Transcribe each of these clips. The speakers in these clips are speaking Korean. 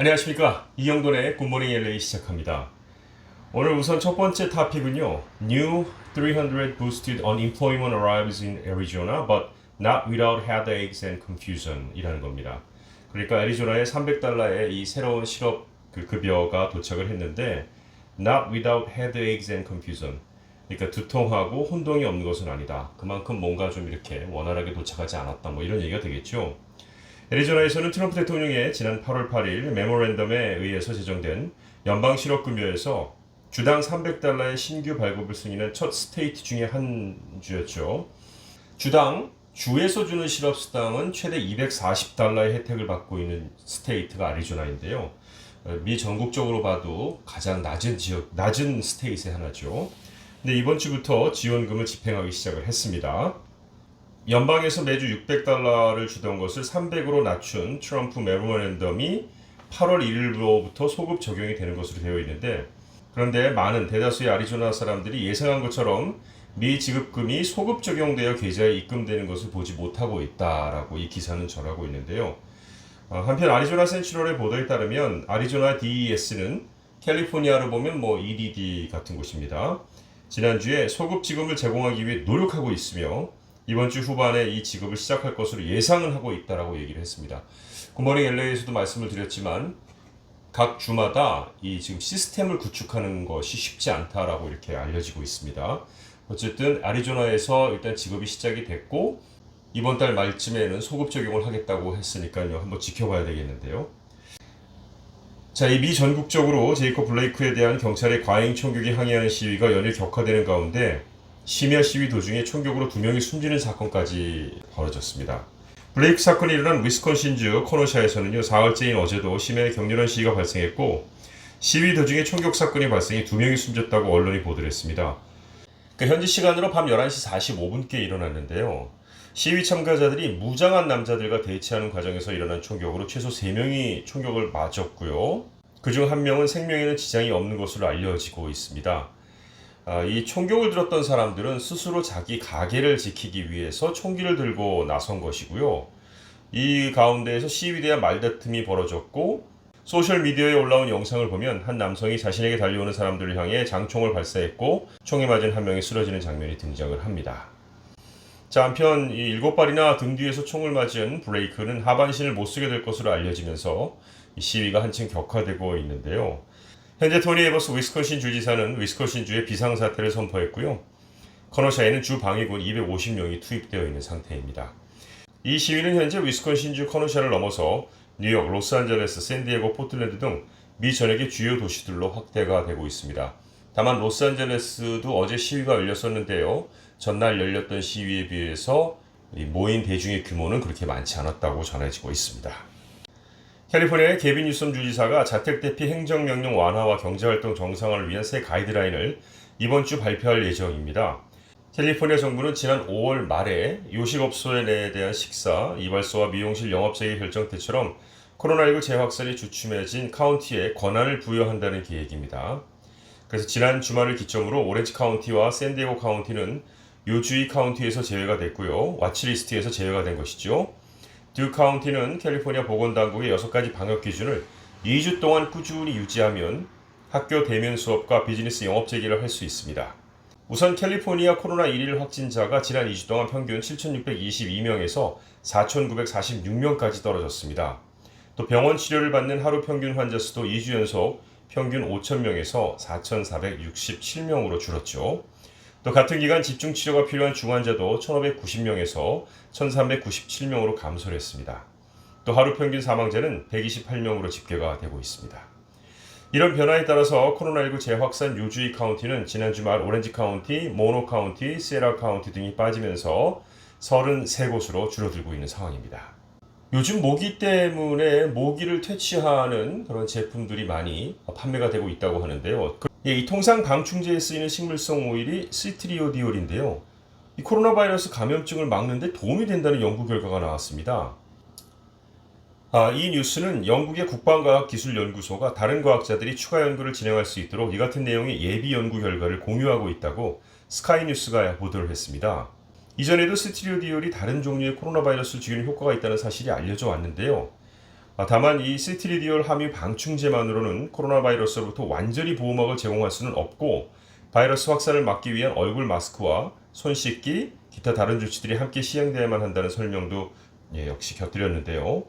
안녕하십니까. 이영돈의 굿모닝 LA 시작합니다. 오늘 우선 첫 번째 토픽은요. New 300 boosted unemployment arrives in Arizona but not without headaches and confusion 이라는 겁니다. 그러니까 애리조나에 $300의 이 새로운 실업 급여가 도착을 했는데 not without headaches and confusion 그러니까 두통하고 혼동이 없는 것은 아니다. 그만큼 뭔가 좀 이렇게 원활하게 도착하지 않았다. 뭐 이런 얘기가 되겠죠. 애리조나에서는 트럼프 대통령의 지난 8월 8일 메모랜덤에 의해서 제정된 연방 실업급여에서 주당 $300의 신규 발급을 승인한 첫 스테이트 중에 한 주였죠. 주에서 주는 실업수당은 최대 $240의 혜택을 받고 있는 스테이트가 애리조나인데요. 미 전국적으로 봐도 가장 낮은 스테이트의 하나죠. 근데 이번 주부터 지원금을 집행하기 시작을 했습니다. 연방에서 매주 $600를 주던 것을 300으로 낮춘 트럼프 메모랜덤이 8월 1일로부터 소급 적용이 되는 것으로 되어 있는데, 그런데 많은 대다수의 애리조나 사람들이 예상한 것처럼 미 지급금이 소급 적용되어 계좌에 입금되는 것을 보지 못하고 있다라고 이 기사는 전하고 있는데요. 한편 애리조나 센트럴의 보도에 따르면 애리조나 DES는 캘리포니아로 보면 EDD 같은 곳입니다. 지난주에 소급 지급을 제공하기 위해 노력하고 있으며 이번 주 후반에 이 지급을 시작할 것으로 예상은 하고 있다라고 얘기를 했습니다. 굿모닝 LA에서도 말씀을 드렸지만 각 주마다 이 지금 시스템을 구축하는 것이 쉽지 않다라고 이렇게 알려지고 있습니다. 어쨌든 애리조나에서 일단 지급이 시작이 됐고 이번 달 말쯤에는 소급 적용을 하겠다고 했으니까요. 한번 지켜봐야 되겠는데요. 자, 이 미 전국적으로 제이콥 블레이크에 대한 경찰의 과잉 총격에 항의하는 시위가 연일 격화되는 가운데 심야 시위 도중에 총격으로 2명이 숨지는 사건까지 벌어졌습니다. 블레이크 사건이 일어난 위스콘신주 코너샤에서는요, 사흘째인 어제도 심야 격렬한 시위가 발생했고 시위 도중에 총격 사건이 발생해 2명이 숨졌다고 언론이 보도를 했습니다. 현지 시간으로 밤 11시 45분께 일어났는데요. 시위 참가자들이 무장한 남자들과 대치하는 과정에서 일어난 총격으로 최소 3명이 총격을 맞았고요. 그중 1명은 생명에는 지장이 없는 것으로 알려지고 있습니다. 이 총격을 들었던 사람들은 스스로 자기 가게를 지키기 위해서 총기를 들고 나선 것이고요. 이 가운데에서 시위에 대한 말다툼이 벌어졌고 소셜미디어에 올라온 영상을 보면 한 남성이 자신에게 달려오는 사람들을 향해 장총을 발사했고 총에 맞은 1명이 쓰러지는 장면이 등장을 합니다. 자, 한편 이 7발이나 등 뒤에서 총을 맞은 블레이크는 하반신을 못 쓰게 될 것으로 알려지면서 이 시위가 한층 격화되고 있는데요. 현재 토니 에버스 위스콘신 주지사는 위스콘신주에 비상사태를 선포했고요. 커너샤에는 주 방위군 250명이 투입되어 있는 상태입니다. 이 시위는 현재 위스콘신주 커너샤를 넘어서 뉴욕, 로스앤젤레스, 샌디에고, 포틀랜드 등 미 전역의 주요 도시들로 확대가 되고 있습니다. 다만 로스앤젤레스도 어제 시위가 열렸었는데요. 전날 열렸던 시위에 비해서 모인 대중의 규모는 그렇게 많지 않았다고 전해지고 있습니다. 캘리포니아의 게빈 뉴섬 주지사가 자택 대피 행정명령 완화와 경제활동 정상화를 위한 새 가이드라인을 이번 주 발표할 예정입니다. 캘리포니아 정부는 지난 5월 말에 요식업소에 대한 식사, 이발소와 미용실 영업재개 결정 때처럼 코로나19 재확산이 주춤해진 카운티에 권한을 부여한다는 계획입니다. 그래서 지난 주말을 기점으로 오렌지 카운티와 샌디에고 카운티는 요주의 카운티에서 제외가 됐고요. 와치리스트에서 제외가 된 것이죠. 듀 카운티는 캘리포니아 보건당국의 6가지 방역 기준을 2주 동안 꾸준히 유지하면 학교 대면 수업과 비즈니스 영업 재개를 할 수 있습니다. 우선 캘리포니아 코로나 1일 확진자가 지난 2주 동안 평균 7,622명에서 4,946명까지 떨어졌습니다. 또 병원 치료를 받는 하루 평균 환자 수도 2주 연속 평균 5,000명에서 4,467명으로 줄었죠. 또 같은 기간 집중 치료가 필요한 중환자도 1,590명에서 1,397명으로 감소를 했습니다. 또 하루 평균 사망자는 128명으로 집계가 되고 있습니다. 이런 변화에 따라서 코로나19 재확산 요주의 카운티는 지난 주말 오렌지 카운티, 모노 카운티, 세라 카운티 등이 빠지면서 33곳으로 줄어들고 있는 상황입니다. 요즘 모기 때문에 모기를 퇴치하는 그런 제품들이 많이 판매가 되고 있다고 하는데요. 이 통상 방충제에 쓰이는 식물성 오일이 시트리오디올인데요. 이 코로나 바이러스 감염증을 막는 데 도움이 된다는 연구 결과가 나왔습니다. 이 뉴스는 영국의 국방과학기술연구소가 다른 과학자들이 추가 연구를 진행할 수 있도록 이 같은 내용의 예비 연구 결과를 공유하고 있다고 스카이뉴스가 보도를 했습니다. 이전에도 스티리오디올이 다른 종류의 코로나 바이러스를 죽이는 효과가 있다는 사실이 알려져 왔는데요. 다만 이 시트리디올 함유 방충제만으로는 코로나 바이러스로부터 완전히 보호막을 제공할 수는 없고 바이러스 확산을 막기 위한 얼굴 마스크와 손 씻기, 기타 다른 조치들이 함께 시행되어야만 한다는 설명도 역시 곁들였는데요.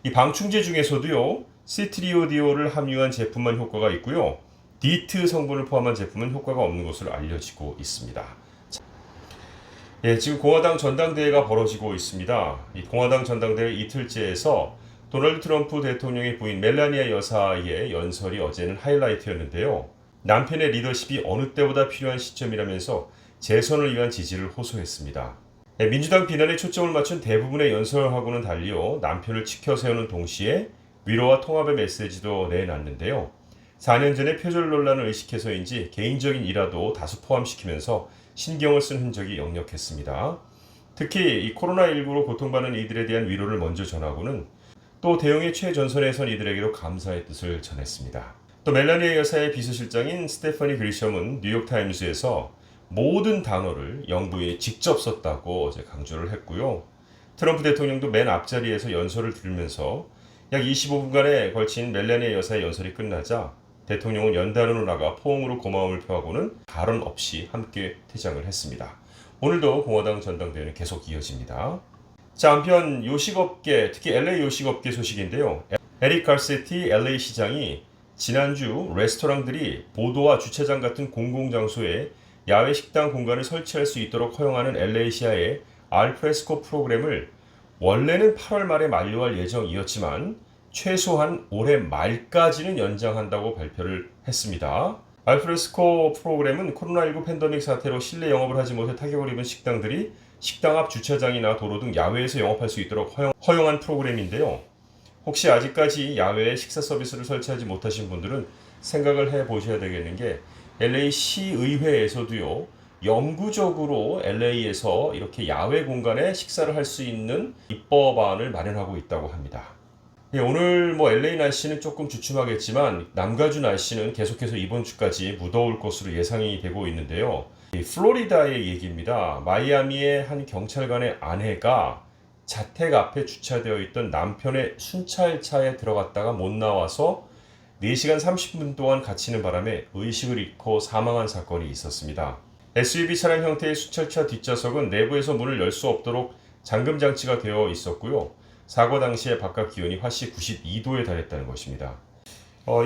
이 방충제 중에서도요, 시트리디올을 함유한 제품만 효과가 있고요. 디트 성분을 포함한 제품은 효과가 없는 것으로 알려지고 있습니다. 지금 공화당 전당대회가 벌어지고 있습니다. 이 공화당 전당대회 이틀째에서 도널드 트럼프 대통령의 부인 멜라니아 여사의 연설이 어제는 하이라이트였는데요. 남편의 리더십이 어느 때보다 필요한 시점이라면서 재선을 위한 지지를 호소했습니다. 민주당 비난에 초점을 맞춘 대부분의 연설하고는 달리요, 남편을 지켜 세우는 동시에 위로와 통합의 메시지도 내놨는데요. 4년 전에 표절 논란을 의식해서인지 개인적인 일화도 다수 포함시키면서 신경을 쓴 흔적이 역력했습니다. 특히 이 코로나19로 고통받는 이들에 대한 위로를 먼저 전하고는 또 대응의 최전선에 선 이들에게도 감사의 뜻을 전했습니다. 또 멜라니아 여사의 비서실장인 스테파니 그리샴은 뉴욕타임즈에서 모든 단어를 영부인이 직접 썼다고 강조를 했고요. 트럼프 대통령도 맨 앞자리에서 연설을 들으면서 약 25분간에 걸친 멜라니아 여사의 연설이 끝나자 대통령은 연단으로 나가 포옹으로 고마움을 표하고는 발언 없이 함께 퇴장을 했습니다. 오늘도 공화당 전당대회는 계속 이어집니다. 자, 한편 요식업계, 특히 LA 요식업계 소식인데요. 에릭 가세티 LA 시장이 지난주 레스토랑들이 보도와 주차장 같은 공공장소에 야외 식당 공간을 설치할 수 있도록 허용하는 LA시아의 알프레스코 프로그램을 원래는 8월 말에 만료할 예정이었지만 최소한 올해 말까지는 연장한다고 발표를 했습니다. 알프레스코 프로그램은 코로나19 팬데믹 사태로 실내 영업을 하지 못해 타격을 입은 식당들이 식당 앞 주차장이나 도로 등 야외에서 영업할 수 있도록 허용한 프로그램인데요. 혹시 아직까지 야외에 식사 서비스를 설치하지 못하신 분들은 생각을 해보셔야 되겠는 게 LA 시의회에서도요, 영구적으로 LA에서 이렇게 야외 공간에 식사를 할 수 있는 입법안을 마련하고 있다고 합니다. 오늘 LA 날씨는 조금 주춤하겠지만 남가주 날씨는 계속해서 이번 주까지 무더울 것으로 예상이 되고 있는데요. 플로리다의 얘기입니다. 마이애미의 한 경찰관의 아내가 자택 앞에 주차되어 있던 남편의 순찰차에 들어갔다가 못 나와서 4시간 30분 동안 갇히는 바람에 의식을 잃고 사망한 사건이 있었습니다. SUV 차량 형태의 순찰차 뒷좌석은 내부에서 문을 열 수 없도록 잠금 장치가 되어 있었고요. 사고 당시에 바깥 기온이 화씨 92도에 달했다는 것입니다.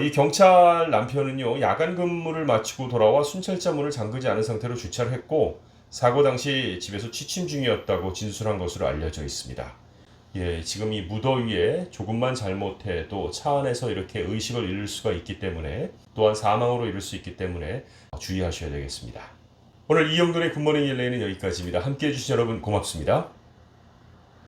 이 경찰 남편은요, 야간 근무를 마치고 돌아와 순찰차 문을 잠그지 않은 상태로 주차를 했고 사고 당시 집에서 취침 중이었다고 진술한 것으로 알려져 있습니다. 지금 이 무더위에 조금만 잘못해도 차 안에서 이렇게 의식을 잃을 수가 있기 때문에 또한 사망으로 이를 수 있기 때문에 주의하셔야 되겠습니다. 오늘 이영돈의 굿모닝 LA는 여기까지입니다. 함께해 주신 여러분 고맙습니다.